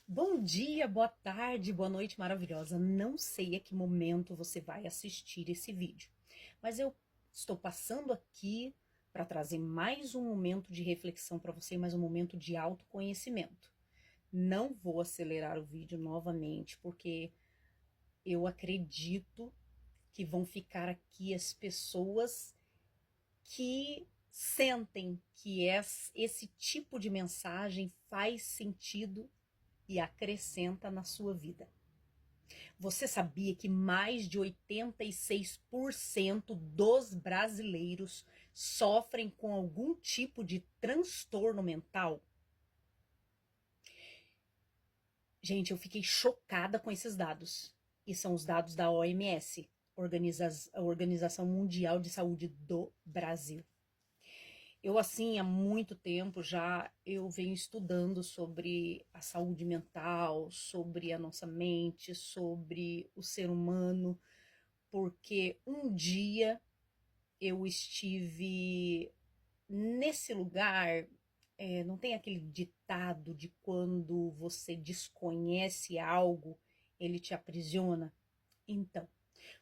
Bom dia, boa tarde, boa noite maravilhosa. Não sei a que momento você vai assistir esse vídeo, mas eu estou passando aqui para trazer mais um momento de reflexão para você, mais um momento de autoconhecimento. Não vou acelerar o vídeo novamente, porque eu acredito que vão ficar aqui as pessoas que sentem que esse tipo de mensagem faz sentido e acrescenta na sua vida. Você sabia que mais de 86% dos brasileiros sofrem com algum tipo de transtorno mental? Gente, eu fiquei chocada com esses dados. E são os dados da OMS, a Organização Mundial de Saúde do Brasil. Eu, assim, há muito tempo já eu venho estudando sobre a saúde mental, sobre a nossa mente, sobre o ser humano, porque um dia eu estive nesse lugar. Não tem aquele ditado de quando você desconhece algo, ele te aprisiona? Então,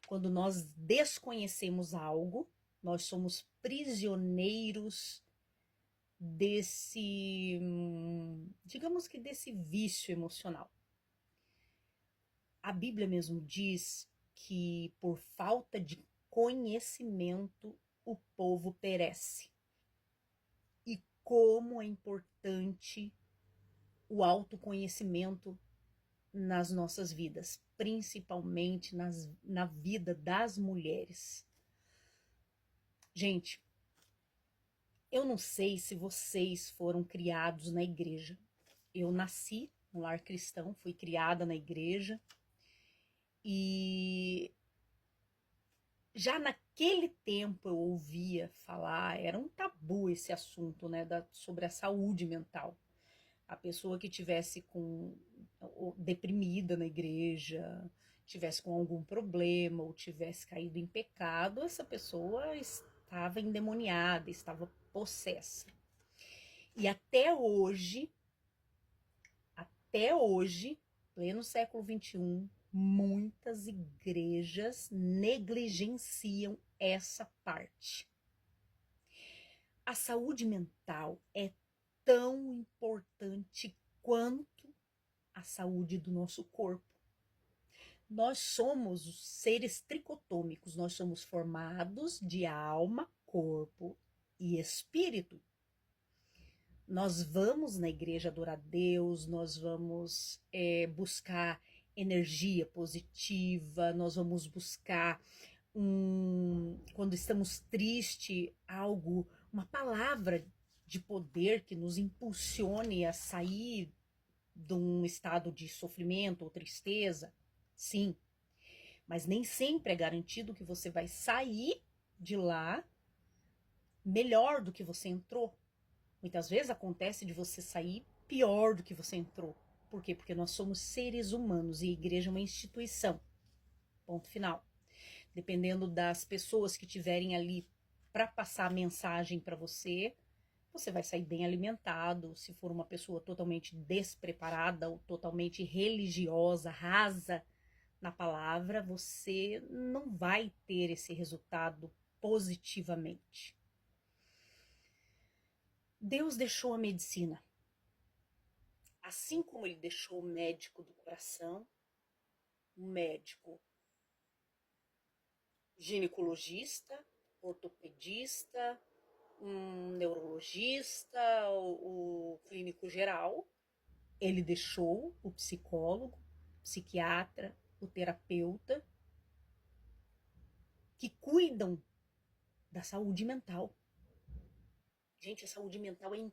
quando nós desconhecemos algo, nós somos prisioneiros desse, digamos que desse vício emocional. A Bíblia mesmo diz que por falta de conhecimento o povo perece. E como é importante o autoconhecimento nas nossas vidas, principalmente na vida das mulheres. Gente, eu não sei se vocês foram criados na igreja. Eu nasci num lar cristão, fui criada na igreja e já naquele tempo eu ouvia falar, era um tabu esse assunto, né, sobre a saúde mental. A pessoa que tivesse deprimida na igreja, tivesse com algum problema ou tivesse caído em pecado, essa pessoa estava endemoniada, estava possessa. E até hoje, pleno século XXI, muitas igrejas negligenciam essa parte. A saúde mental é tão importante quanto a saúde do nosso corpo. Nós somos os seres tricotômicos, nós somos formados de alma, corpo e espírito. Nós vamos na igreja adorar a Deus, nós vamos buscar energia positiva, nós vamos buscar quando estamos tristes, uma palavra de poder que nos impulsione a sair de um estado de sofrimento ou tristeza. Sim, mas nem sempre é garantido que você vai sair de lá melhor do que você entrou. Muitas vezes acontece de você sair pior do que você entrou. Por quê? Porque nós somos seres humanos e a igreja é uma instituição. Ponto final. Dependendo das pessoas que tiverem ali para passar a mensagem para você, você vai sair bem alimentado. Se for uma pessoa totalmente despreparada ou totalmente religiosa, rasa na palavra, você não vai ter esse resultado positivamente. Deus deixou a medicina. Assim como ele deixou o médico do coração, um médico ginecologista, ortopedista, um neurologista, o clínico geral, ele deixou o psicólogo, psiquiatra, o terapeuta, que cuidam da saúde mental. Gente, a saúde mental é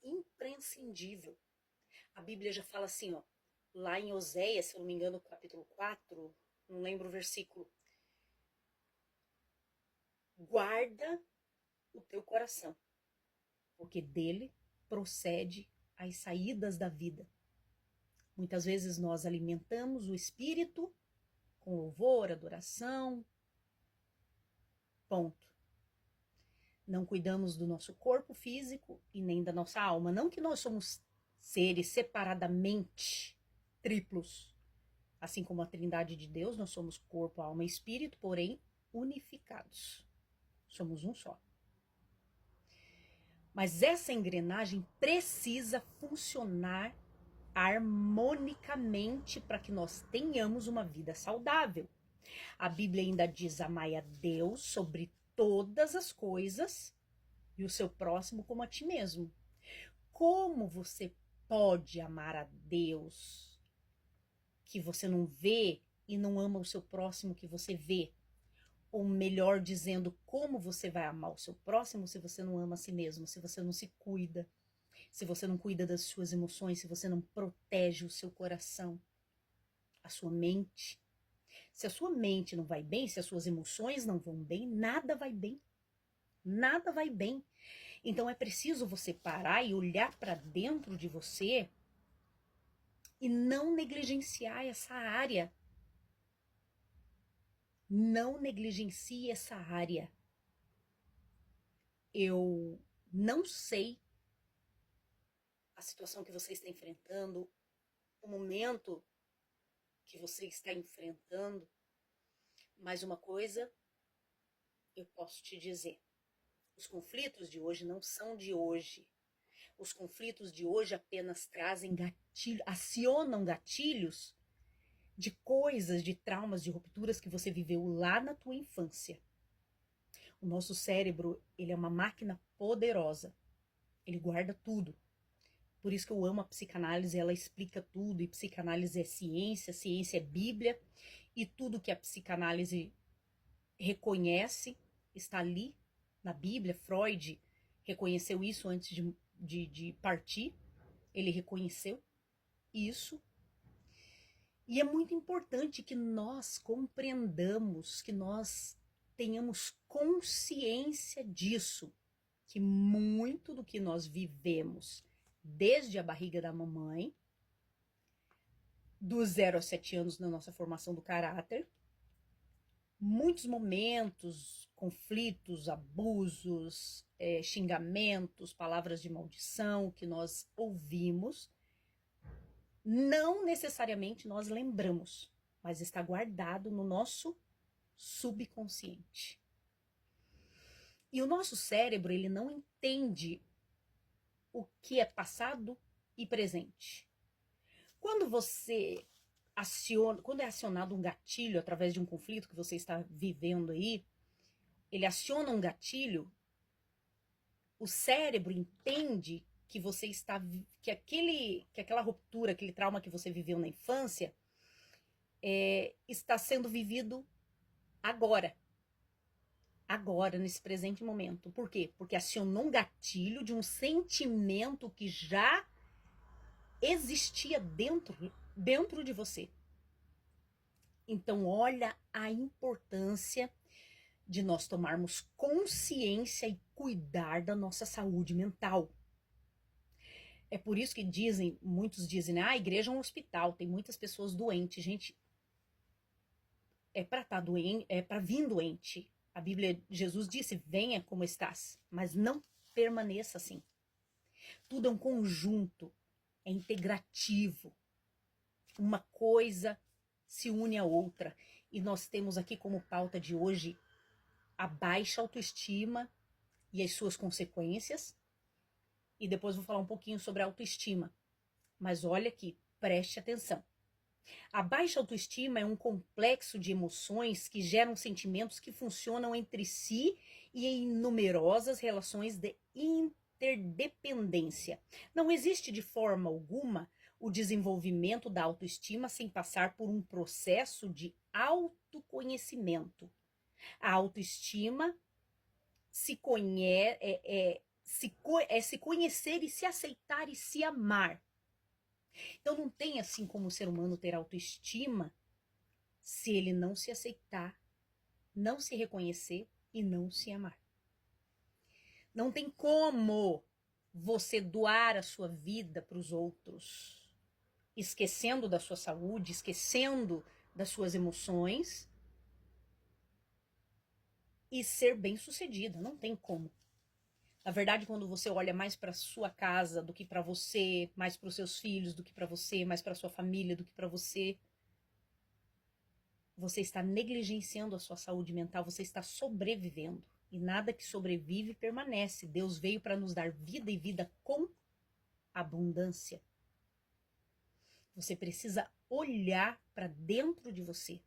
imprescindível. A Bíblia já fala assim, ó, lá em Oséias, se eu não me engano, capítulo 4, não lembro o versículo, guarda o teu coração, porque dele procede as saídas da vida. Muitas vezes nós alimentamos o espírito com louvor, adoração, ponto. Não cuidamos do nosso corpo físico e nem da nossa alma. Não que nós somos seres separadamente triplos. Assim como a Trindade de Deus, nós somos corpo, alma e espírito, porém unificados. Somos um só. Mas essa engrenagem precisa funcionar harmonicamente para que nós tenhamos uma vida saudável. A Bíblia ainda diz: amai a Deus sobre todas as coisas e o seu próximo como a ti mesmo. Como você pode amar a Deus que você não vê e não ama o seu próximo que você vê? Ou melhor dizendo, como você vai amar o seu próximo se você não ama a si mesmo, se você não se cuida, se você não cuida das suas emoções, se você não protege o seu coração, a sua mente? Se a sua mente não vai bem, se as suas emoções não vão bem, nada vai bem. Nada vai bem. Então é preciso você parar e olhar para dentro de você e não negligenciar essa área. Não negligencie essa área. Eu não sei a situação que você está enfrentando, o momento que você está enfrentando, mas uma coisa eu posso te dizer: os conflitos de hoje não são de hoje. Os conflitos de hoje apenas trazem gatilhos, acionam gatilhos de coisas, de traumas, de rupturas que você viveu lá na tua infância. O nosso cérebro, ele é uma máquina poderosa. Ele guarda tudo. Por isso que eu amo a psicanálise, ela explica tudo, e psicanálise é ciência é Bíblia, e tudo que a psicanálise reconhece está ali na Bíblia. Freud reconheceu isso antes de partir, ele reconheceu isso. E é muito importante que nós compreendamos, que nós tenhamos consciência disso, que muito do que nós vivemos desde a barriga da mamãe, dos 0 aos 7 anos na nossa formação do caráter, muitos momentos, conflitos, abusos, xingamentos, palavras de maldição que nós ouvimos, não necessariamente nós lembramos, mas está guardado no nosso subconsciente. E o nosso cérebro, ele não entende o que é passado e presente. Quando você quando é acionado um gatilho através de um conflito que você está vivendo aí, ele aciona um gatilho, o cérebro entende que você está, que aquela ruptura, aquele trauma que você viveu na infância, está sendo vivido agora, nesse presente momento. Por quê? Porque acionou um gatilho de um sentimento que já existia dentro de você. Então, olha a importância de nós tomarmos consciência e cuidar da nossa saúde mental. É por isso que muitos dizem, a igreja é um hospital, tem muitas pessoas doentes. Gente, é para estar doente, é para vir doente. A Bíblia, Jesus disse: venha como estás, mas não permaneça assim. Tudo é um conjunto, é integrativo. Uma coisa se une à outra. E nós temos aqui como pauta de hoje a baixa autoestima e as suas consequências. E depois vou falar um pouquinho sobre a autoestima. Mas olha aqui, preste atenção. A baixa autoestima é um complexo de emoções que geram sentimentos que funcionam entre si e em numerosas relações de interdependência. Não existe de forma alguma o desenvolvimento da autoestima sem passar por um processo de autoconhecimento. A autoestima se conhecer e se aceitar e se amar. Então não tem assim como o ser humano ter autoestima se ele não se aceitar, não se reconhecer e não se amar. Não tem como você doar a sua vida para os outros, esquecendo da sua saúde, esquecendo das suas emoções e ser bem-sucedida. Não tem como. Na verdade, quando você olha mais para sua casa do que para você, mais para os seus filhos do que para você, mais para sua família do que para você, você está negligenciando a sua saúde mental, você está sobrevivendo. E nada que sobrevive permanece. Deus veio para nos dar vida e vida com abundância. Você precisa olhar para dentro de você.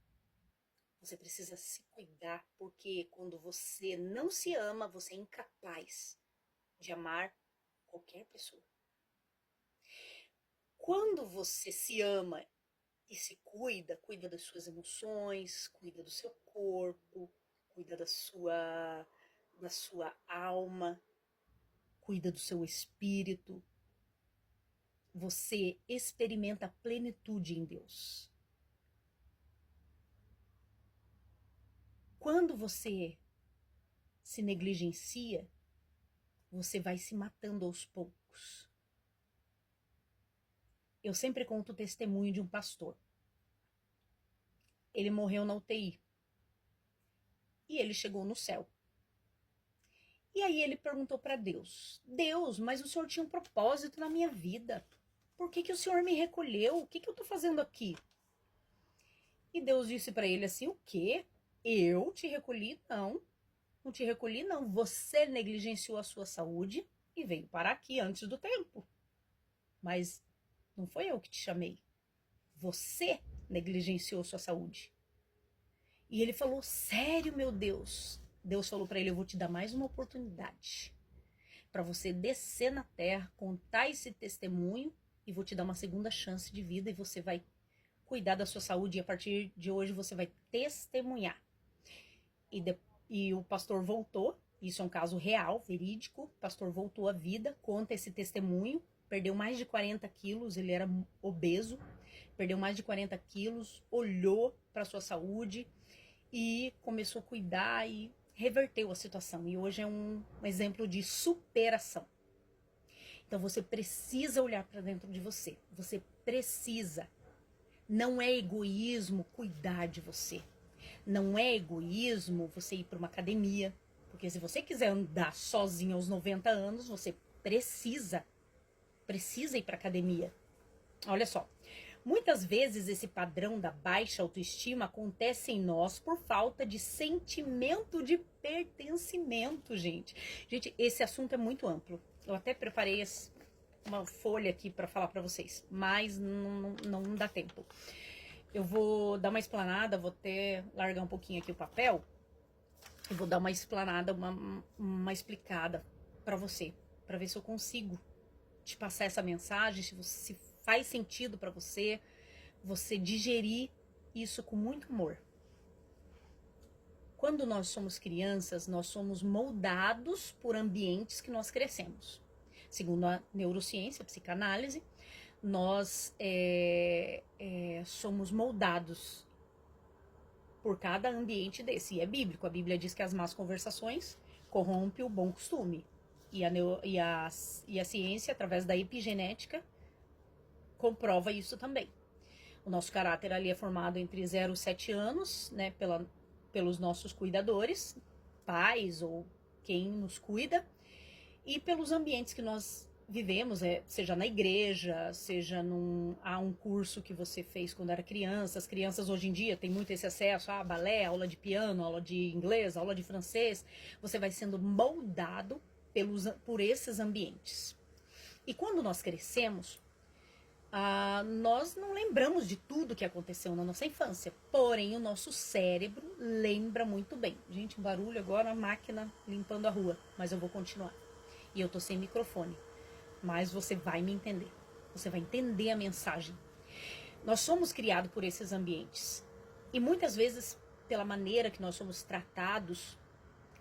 Você precisa se cuidar, porque quando você não se ama, você é incapaz de amar qualquer pessoa. Quando você se ama e se cuida, cuida das suas emoções, cuida do seu corpo, cuida da sua alma, cuida do seu espírito, você experimenta a plenitude em Deus. Quando você se negligencia, você vai se matando aos poucos. Eu sempre conto o testemunho de um pastor. Ele morreu na UTI. E ele chegou no céu. E aí ele perguntou para Deus: Deus, mas o Senhor tinha um propósito na minha vida. Por que o Senhor me recolheu? O que eu tô fazendo aqui? E Deus disse para ele assim: o quê? Eu te recolhi? Não. Não te recolhi, não. Você negligenciou a sua saúde e veio parar aqui antes do tempo. Mas não foi eu que te chamei. Você negligenciou sua saúde. E ele falou: sério, meu Deus? Deus falou para ele: eu vou te dar mais uma oportunidade para você descer na terra, contar esse testemunho e vou te dar uma segunda chance de vida e você vai cuidar da sua saúde e a partir de hoje você vai testemunhar. E o pastor voltou, isso é um caso real, verídico, o pastor voltou à vida, conta esse testemunho, perdeu mais de 40 quilos, ele era obeso, perdeu mais de 40 quilos, olhou para sua saúde e começou a cuidar e reverteu a situação. E hoje é um exemplo de superação. Então você precisa olhar para dentro de você. Você precisa. Não é egoísmo cuidar de você. Não é egoísmo você ir para uma academia. Porque se você quiser andar sozinho aos 90 anos, você precisa ir para academia. Olha só. Muitas vezes esse padrão da baixa autoestima acontece em nós por falta de sentimento de pertencimento, gente. Gente, esse assunto é muito amplo. Eu até preparei uma folha aqui para falar para vocês, mas não dá tempo. Eu vou dar uma explanada, vou até largar um pouquinho aqui o papel. Eu vou dar uma explanada, uma explicada para você, para ver se eu consigo te passar essa mensagem, se faz sentido para você digerir isso com muito amor. Quando nós somos crianças, nós somos moldados por ambientes que nós crescemos. Segundo a neurociência, a psicanálise, nós somos moldados por cada ambiente desse. E é bíblico, a Bíblia diz que as más conversações corrompem o bom costume. E a ciência, através da epigenética, comprova isso também. O nosso caráter ali é formado entre 0 e 7 anos, né, pelos nossos cuidadores, pais ou quem nos cuida, e pelos ambientes que nós vivemos, seja na igreja, seja há um curso que você fez quando era criança. As crianças hoje em dia têm muito esse acesso a balé, aula de piano, aula de inglês, aula de francês. Você vai sendo moldado por esses ambientes. E quando nós crescemos, nós não lembramos de tudo que aconteceu na nossa infância, porém o nosso cérebro lembra muito bem. Gente, um barulho agora, a máquina limpando a rua, mas eu vou continuar. E eu tô sem microfone, mas você vai me entender, você vai entender a mensagem. Nós somos criados por esses ambientes e muitas vezes pela maneira que nós somos tratados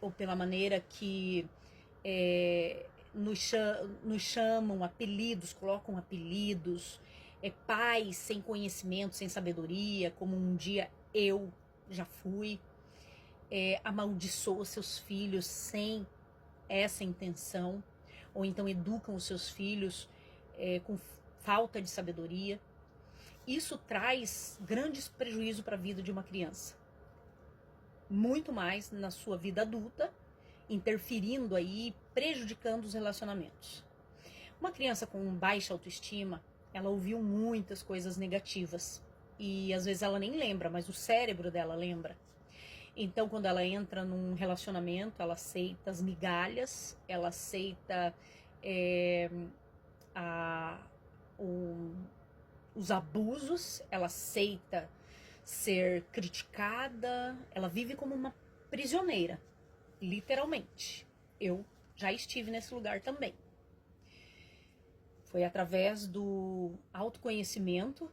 ou pela maneira que nos chamam apelidos, colocam apelidos, pais sem conhecimento, sem sabedoria, como um dia eu já fui, amaldiçoa seus filhos sem essa intenção, ou então educam os seus filhos com falta de sabedoria. Isso traz grandes prejuízos para a vida de uma criança, muito mais na sua vida adulta, interferindo aí prejudicando os relacionamentos. Uma criança com baixa autoestima, ela ouviu muitas coisas negativas e às vezes ela nem lembra, mas o cérebro dela lembra. Então, quando ela entra num relacionamento, ela aceita as migalhas, ela aceita os abusos, ela aceita ser criticada, ela vive como uma prisioneira, literalmente. Eu já estive nesse lugar também. Foi através do autoconhecimento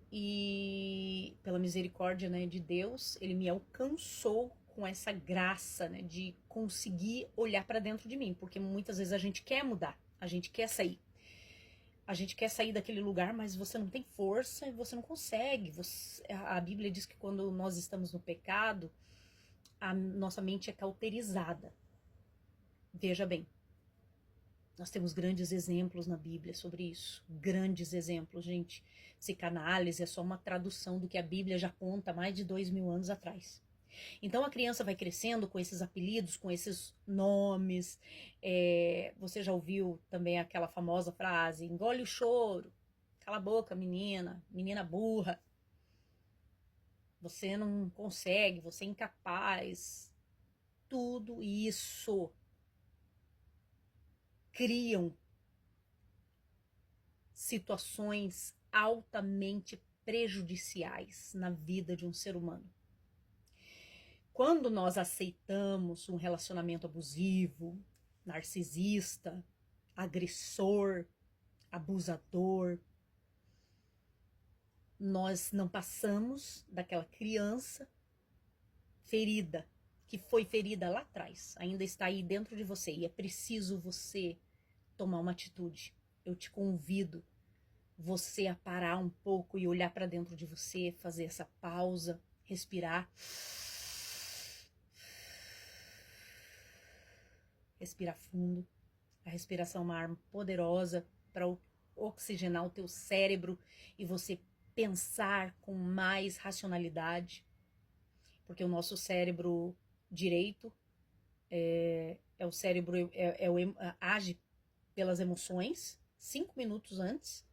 e pela misericórdia, né, de Deus, ele me alcançou com essa graça, né, de conseguir olhar para dentro de mim, porque muitas vezes a gente quer mudar, a gente quer sair. A gente quer sair daquele lugar, mas você não tem força e você não consegue. A Bíblia diz que quando nós estamos no pecado, a nossa mente é cauterizada. Veja bem, nós temos grandes exemplos na Bíblia sobre isso. Grandes exemplos, gente. Psicanálise é só uma tradução do que a Bíblia já conta há mais de 2000 anos atrás. Então a criança vai crescendo com esses apelidos, com esses nomes. Você já ouviu também aquela famosa frase: engole o choro, cala a boca, menina, menina burra. Você não consegue, você é incapaz. Tudo isso criam situações altamente prejudiciais na vida de um ser humano. Quando nós aceitamos um relacionamento abusivo, narcisista, agressor, abusador, nós não passamos daquela criança ferida, que foi ferida lá atrás, ainda está aí dentro de você e é preciso você tomar uma atitude. Eu te convido você a parar um pouco e olhar para dentro de você, fazer essa pausa, respirar. Respirar fundo. A respiração é uma arma poderosa para oxigenar o teu cérebro e você pensar com mais racionalidade. Porque o nosso cérebro direito o cérebro age pelas emoções 5 minutos antes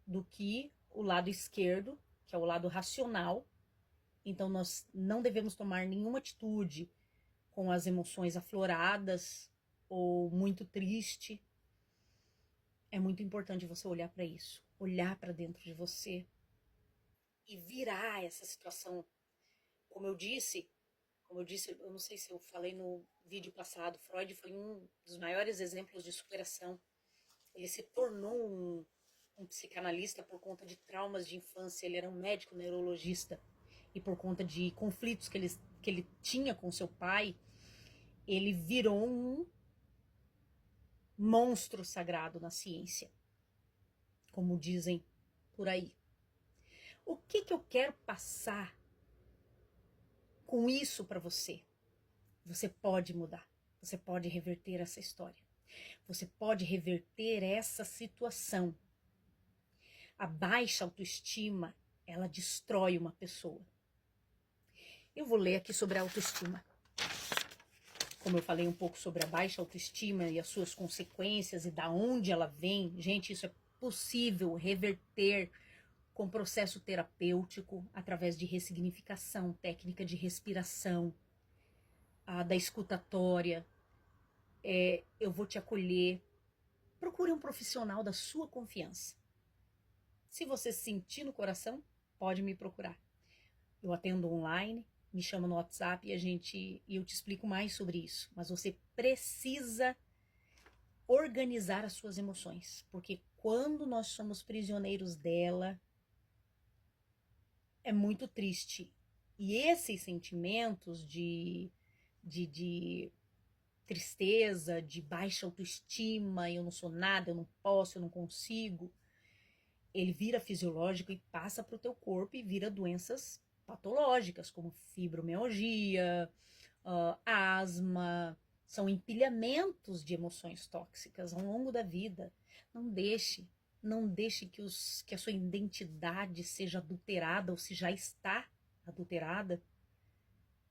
do que o lado esquerdo, que é o lado racional. Então nós não devemos tomar nenhuma atitude com as emoções afloradas ou muito triste. É muito importante você olhar para isso, olhar para dentro de você e virar essa situação. Como eu disse, eu não sei se eu falei no vídeo passado, Freud foi um dos maiores exemplos de superação. Ele se tornou um psicanalista por conta de traumas de infância. Ele era um médico neurologista e por conta de conflitos que ele tinha com seu pai, ele virou um monstro sagrado na ciência, como dizem por aí. O que eu quero passar com isso para você? Você pode mudar, você pode reverter essa história, você pode reverter essa situação. A baixa autoestima, ela destrói uma pessoa. Eu vou ler aqui sobre a autoestima. Como eu falei um pouco sobre a baixa autoestima e as suas consequências e da onde ela vem, gente, isso é possível reverter com processo terapêutico, através de ressignificação, técnica de respiração, da escutatória. Eu vou te acolher. Procure um profissional da sua confiança. Se você sentir no coração, pode me procurar. Eu atendo online, me chama no WhatsApp e eu te explico mais sobre isso. Mas você precisa organizar as suas emoções, porque quando nós somos prisioneiros dela, é muito triste. E esses sentimentos de tristeza, de baixa autoestima, eu não sou nada, eu não posso, eu não consigo, ele vira fisiológico e passa para o teu corpo e vira doenças patológicas, como fibromialgia, asma. São empilhamentos de emoções tóxicas ao longo da vida. Não deixe que a sua identidade seja adulterada, ou se já está adulterada.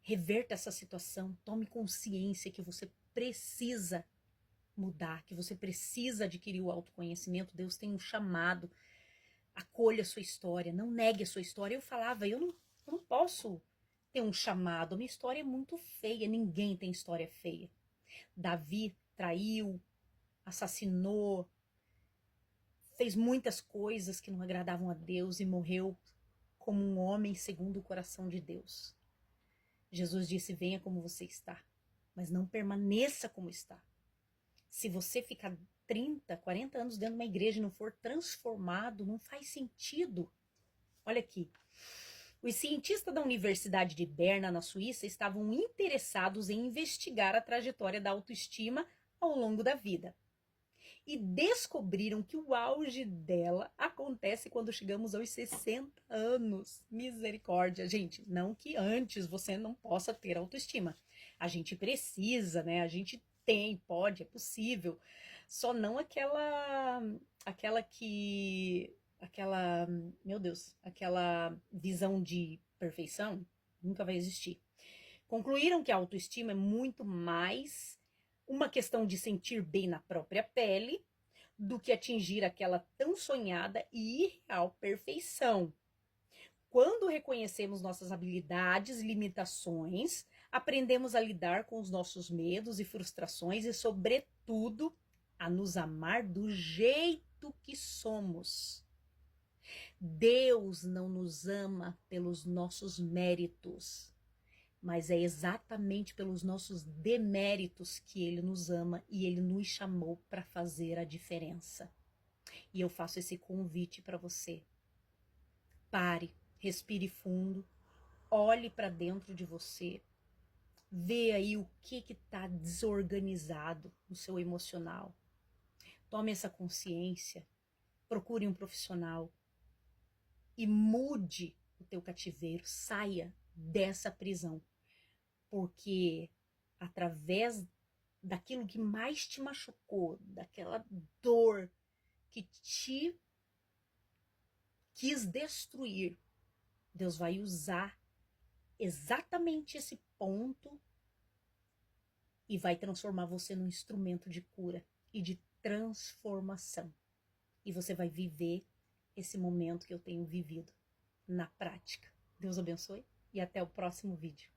Reverta essa situação, tome consciência que você precisa mudar, que você precisa adquirir o autoconhecimento. Deus tem um chamado. Acolha a sua história, não negue a sua história. Eu falava, eu não posso ter um chamado, a minha história é muito feia, ninguém tem história feia. Davi traiu, assassinou, fez muitas coisas que não agradavam a Deus e morreu como um homem segundo o coração de Deus. Jesus disse, venha como você está, mas não permaneça como está. Se você ficar 30, 40 anos dentro de uma igreja e não for transformado, não faz sentido. Olha aqui. Os cientistas da Universidade de Berna, na Suíça, estavam interessados em investigar a trajetória da autoestima ao longo da vida. E descobriram que o auge dela acontece quando chegamos aos 60 anos. Misericórdia, gente. Não que antes você não possa ter autoestima. A gente precisa, né? A gente tem, pode, é possível. Só não aquela, meu Deus, aquela visão de perfeição nunca vai existir. Concluíram que a autoestima é muito mais uma questão de sentir bem na própria pele do que atingir aquela tão sonhada e irreal perfeição. Quando reconhecemos nossas habilidades e limitações, aprendemos a lidar com os nossos medos e frustrações e, sobretudo, a nos amar do jeito que somos. Deus não nos ama pelos nossos méritos, mas é exatamente pelos nossos deméritos que Ele nos ama e Ele nos chamou para fazer a diferença. E eu faço esse convite para você. Pare, respire fundo, olhe para dentro de você, vê aí o que está desorganizado no seu emocional. Tome essa consciência, procure um profissional e mude o teu cativeiro, saia dessa prisão. Porque através daquilo que mais te machucou, daquela dor que te quis destruir, Deus vai usar exatamente esse ponto e vai transformar você num instrumento de cura e de transformação. E você vai viver esse momento que eu tenho vivido na prática. Deus abençoe e até o próximo vídeo.